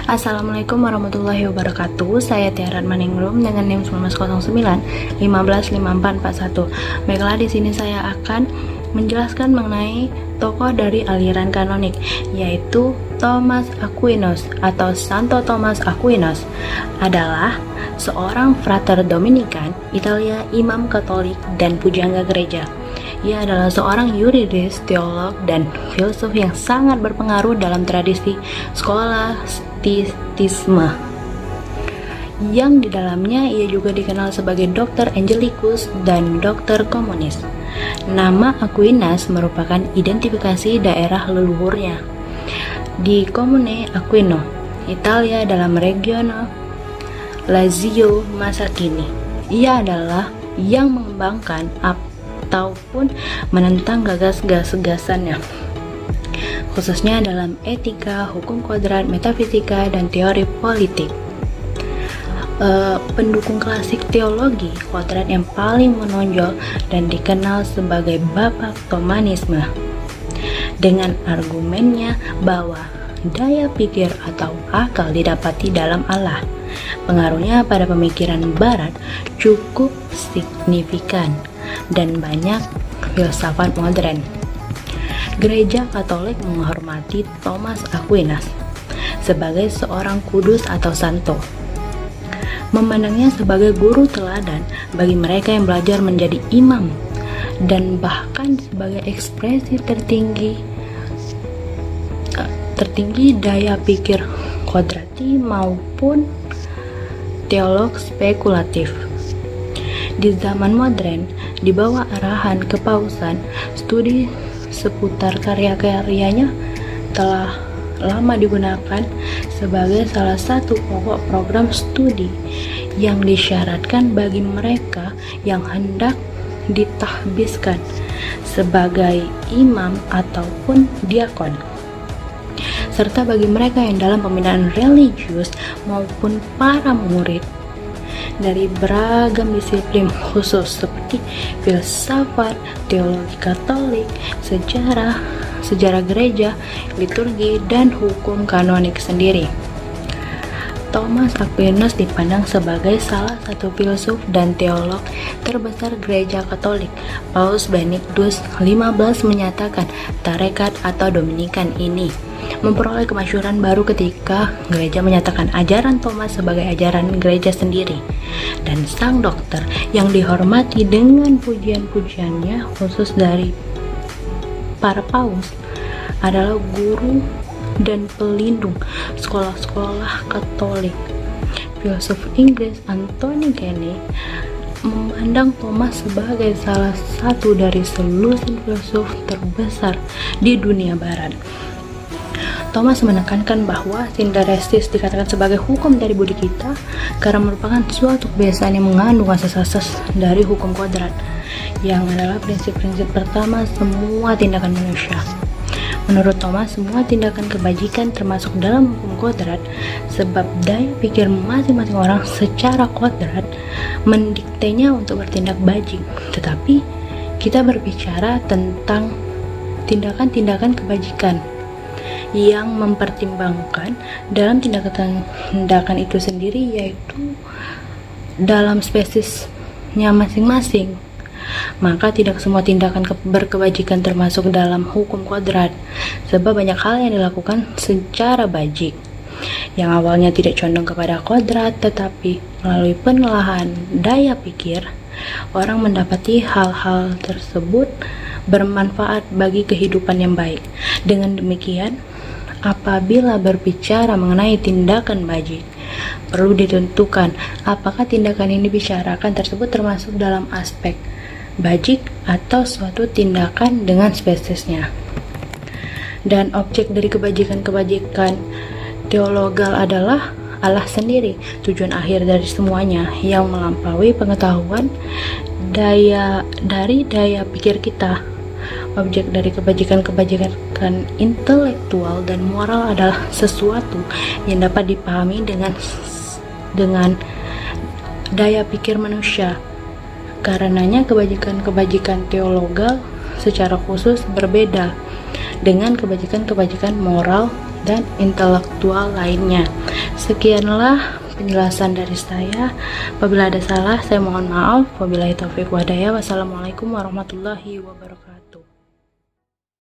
Assalamualaikum warahmatullahi wabarakatuh. Saya Tiara Maningrum dengan NIM 1909 155441. Baiklah, di sini saya akan menjelaskan mengenai tokoh dari aliran kanonik, yaitu Thomas Aquinas atau Santo Thomas Aquinas. Adalah seorang frater Dominikan Italia, imam Katolik dan pujangga gereja. Ia adalah seorang yuridis, teolog, dan filsuf yang sangat berpengaruh dalam tradisi skolastisisme, yang di dalamnya ia juga dikenal sebagai Dokter Angelicus dan Dokter Komunis. Nama Aquinas merupakan identifikasi daerah leluhurnya di Comune Aquino, Italia, dalam region Lazio masa kini. Ia adalah yang mengembangkan ataupun menentang gagasannya, khususnya dalam etika, hukum kodrat, metafisika, dan teori politik. Pendukung klasik teologi kodrat yang paling menonjol dan dikenal sebagai Bapak Thomanisme, dengan argumennya bahwa daya pikir atau akal didapati dalam Allah. Pengaruhnya pada pemikiran Barat cukup signifikan dan banyak filsafat modern. Gereja Katolik menghormati Thomas Aquinas sebagai seorang kudus atau santo, memandangnya sebagai guru teladan bagi mereka yang belajar menjadi imam, dan bahkan sebagai ekspresi tertinggi daya pikir kodrati maupun teolog spekulatif. Di zaman modern, di bawah arahan kepausan, studi seputar karya-karyanya telah lama digunakan sebagai salah satu pokok program studi yang disyaratkan bagi mereka yang hendak ditahbiskan sebagai imam ataupun diakon, serta bagi mereka yang dalam pembinaan religius maupun para murid dari beragam disiplin khusus seperti filsafat, teologi Katolik, sejarah gereja, liturgi, dan hukum kanonik sendiri. Thomas Aquinas dipandang sebagai salah satu filsuf dan teolog terbesar gereja Katolik. Paus Benedictus XV menyatakan tarekat atau Dominikan ini memperoleh kemasyhuran baru ketika gereja menyatakan ajaran Thomas sebagai ajaran gereja sendiri, dan sang dokter yang dihormati dengan pujian-pujiannya khusus dari para paus adalah guru dan pelindung sekolah-sekolah Katolik. Filsuf Inggris Anthony Kenney memandang Thomas sebagai salah satu dari selusin filsuf terbesar di dunia barat. Thomas menekankan bahwa sinteresis dikatakan sebagai hukum dari budi kita karena merupakan suatu kebiasaan yang mengandung asas-asas dari hukum kodrat, yang adalah prinsip-prinsip pertama semua tindakan manusia. Menurut Thomas, semua tindakan kebajikan termasuk dalam hukum kodrat, sebab daya pikir masing-masing orang secara kodrat mendiktenya untuk bertindak bajik. Tetapi kita berbicara tentang tindakan-tindakan kebajikan yang mempertimbangkan dalam tindakan itu sendiri, yaitu dalam spesiesnya masing-masing. Maka tidak semua tindakan berkebajikan termasuk dalam hukum kodrat, sebab banyak hal yang dilakukan secara bajik yang awalnya tidak condong kepada kodrat, tetapi melalui penelahan daya pikir orang mendapati hal-hal tersebut bermanfaat bagi kehidupan yang baik. Dengan demikian, apabila berbicara mengenai tindakan bajik, perlu ditentukan apakah tindakan ini dibicarakan tersebut termasuk dalam aspek bajik atau suatu tindakan dengan spesiesnya. Dan objek dari kebajikan-kebajikan teologal adalah Allah sendiri, tujuan akhir dari semuanya yang melampaui pengetahuan dari daya pikir kita. Objek dari kebajikan-kebajikan intelektual dan moral adalah sesuatu yang dapat dipahami dengan daya pikir manusia. Karenanya kebajikan-kebajikan teologal secara khusus berbeda dengan kebajikan-kebajikan moral dan intelektual lainnya. Sekianlah penjelasan dari saya. Apabila ada salah, saya mohon maaf. Wabillahi taufiq wa hidayah. Wassalamualaikum warahmatullahi wabarakatuh.